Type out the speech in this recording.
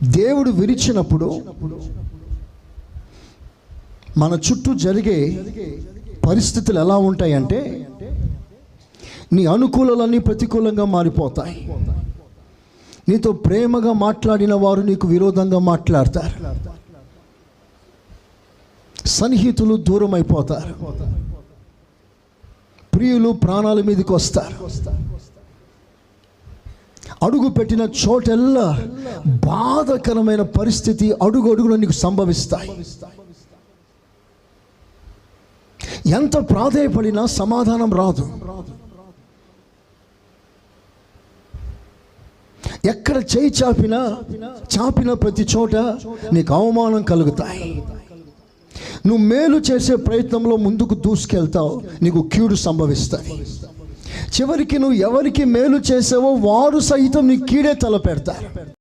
దేవుడు విరిచినప్పుడు మన చుట్టూ జరిగే పరిస్థితులు ఎలా ఉంటాయంటే, నీ అనుకూలలన్నీ ప్రతికూలంగా మారిపోతాయి. నీతో ప్రేమగా మాట్లాడిన వారు నీకు విరోధంగా మాట్లాడతారు. సన్నిహితులు దూరం అయిపోతారు. ప్రియులు ప్రాణాల మీదకి వస్తారు. అడుగు పెట్టిన చోటెల్లా బాధకరమైన పరిస్థితి అడుగు అడుగున నీకు సంభవిస్తాయి. ఎంత ప్రాధేయపడినా సమాధానం రాదు. ఎక్కడ చేయి చాపిన ప్రతి చోట నీకు అవమానం కలుగుతాయి. నువ్వు మేలు చేసే ప్రయత్నంలో ముందుకు దూసుకెళ్తావు, నీకు కీడు సంభవిస్తుంది. చివరికి నువ్వు ఎవరికి మేలు చేసావో వారు సైతం నీ కీడే తలపెడతారు.